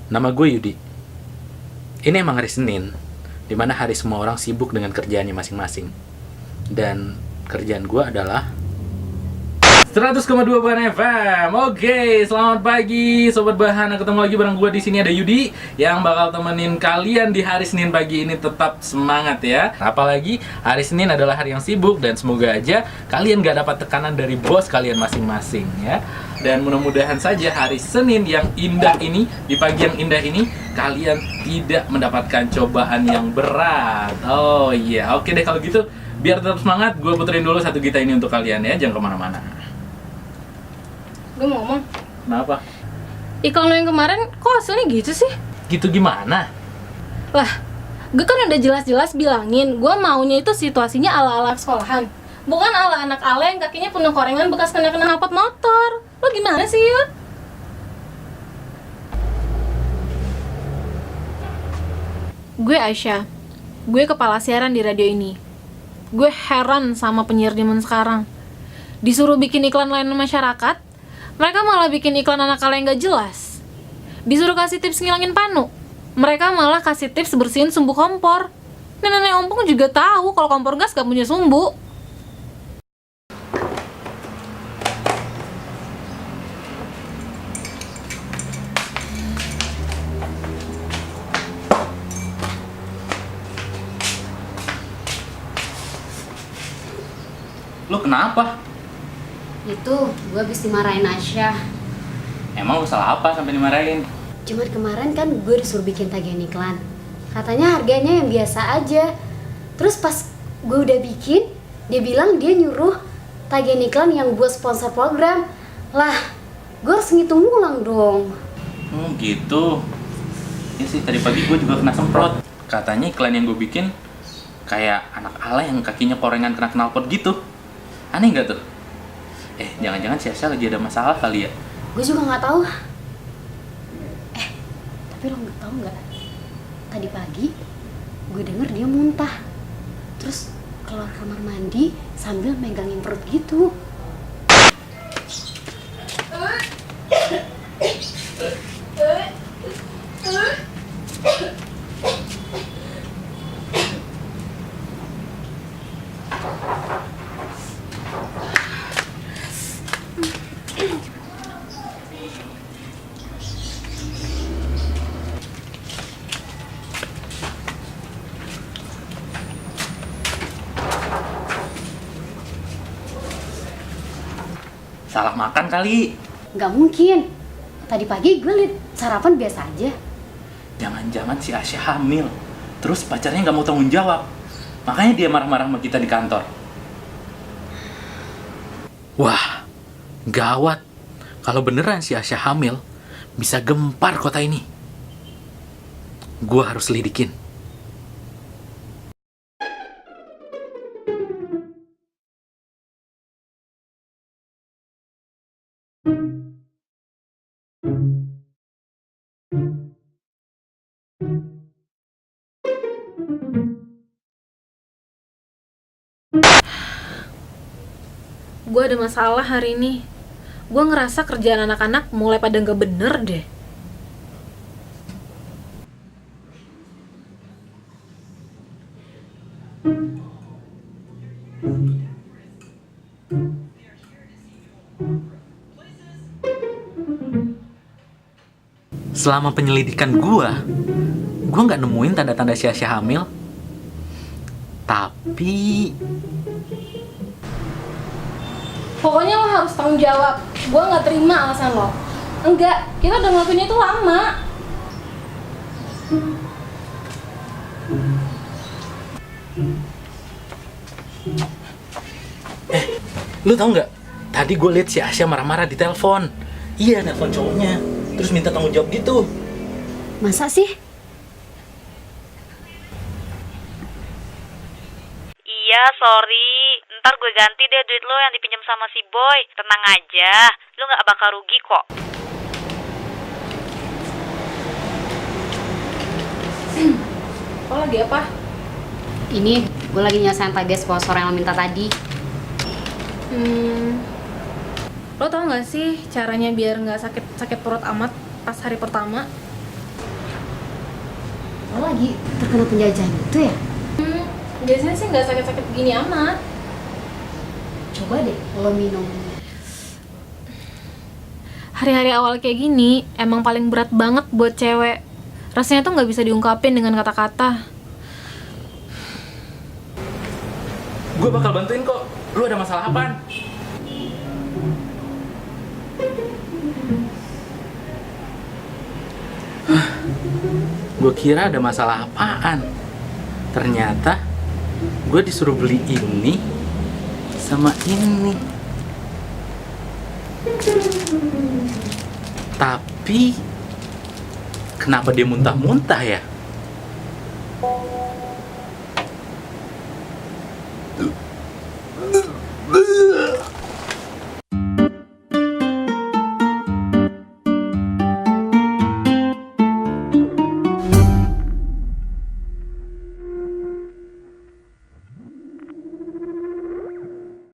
Nama gue Yudi. Ini emang hari Senin, dimana hari semua orang sibuk dengan kerjaannya masing-masing. Dan kerjaan gue adalah 100,2 Bahan FM. Oke, selamat pagi Sobat Bahana. Ketemu lagi bareng gue di sini ada Yudi yang bakal temenin kalian di hari Senin pagi ini. Tetap semangat ya. Apalagi hari Senin adalah hari yang sibuk dan semoga aja kalian gak dapat tekanan dari bos kalian masing-masing ya. Dan mudah-mudahan saja hari Senin yang indah ini, di pagi yang indah ini, kalian tidak mendapatkan cobaan yang berat. Oh iya, oke deh kalau gitu. Biar tetap semangat, gue puterin dulu satu gita ini untuk kalian ya. Jangan kemana-mana. Gue mau ngomong. Kenapa? Iklan lo yang kemarin kok hasilnya gitu sih? Gitu gimana? Lah, gue kan udah jelas-jelas bilangin gue maunya itu situasinya ala-ala sekolahan, bukan ala anak ala yang kakinya penuh korengan bekas kena knalpot motor. Lo gimana sih, Yud? Gue Aisyah. Gue kepala siaran di radio ini. Gue heran sama penyiar zaman sekarang. Disuruh bikin iklan layanan masyarakat, mereka malah bikin iklan anak ala yang gak jelas. Disuruh kasih tips ngilangin panu, mereka malah kasih tips bersihin sumbu kompor. Nenek ompong juga tahu kalau kompor gas gak punya sumbu. Lu kenapa? Itu, gue habis dimarahin Asya. Emang lu salah apa sampai dimarahin? Cuman kemarin kan gue disuruh bikin tagihan iklan. Katanya harganya yang biasa aja. Terus pas gue udah bikin, dia bilang dia nyuruh tagihan iklan yang buat sponsor program. Lah, gue harus ngitung ulang dong. Gitu. Ya sih, tadi pagi gue juga kena semprot. Katanya iklan yang gue bikin kayak anak ala yang kakinya korengan kena knalpot gitu. Aneh nggak tuh? Jangan-jangan si Asya lagi ada masalah kali ya? Gue juga nggak tahu. Tapi lo nggak tahu nggak? Tadi pagi gue denger dia muntah, terus keluar kamar mandi sambil megangin perut gitu. Salah makan kali. Nggak mungkin. Tadi pagi gue liat sarapan biasa aja. Jangan-jangan si Asya hamil. Terus pacarnya nggak mau tanggung jawab. Makanya dia marah-marah sama kita di kantor. Wah, gawat. Kalau beneran si Asya hamil, bisa gempar kota ini. Gua harus lidikin. Gue ada masalah hari ini. Gue ngerasa kerjaan anak-anak mulai pada gak bener deh. Selama penyelidikan gua nggak nemuin tanda-tanda si Asya hamil. Tapi Pokoknya lo harus tanggung jawab. Gue gak terima alasan lo. Enggak, kita udah ngelakuinnya itu lama. lu tau nggak? Tadi gue liat si Asya marah-marah di telepon. Iya, telepon cowoknya. Terus minta tanggung jawab gitu. Masa sih? Iya, sorry. Ntar gue ganti deh duit lo yang dipinjam sama si Boy. Tenang aja, lo gak bakal rugi kok. Lo lagi apa? Ini gue lagi nyelesain tagihan sponsor yang lo minta tadi. Lo tau gak sih caranya biar gak sakit perut amat pas hari pertama? Lo lagi terkena penjajahan itu ya? Biasanya sih nggak sakit-sakit begini amat. Coba deh lo minum. Hari-hari awal kayak gini emang paling berat banget buat cewek. Rasanya tuh nggak bisa diungkapin dengan kata-kata. Gue bakal bantuin kok. Lu ada masalah apaan? Gue kira ada masalah apaan. Ternyata gue disuruh beli ini sama ini. Tapi kenapa dia muntah-muntah ya?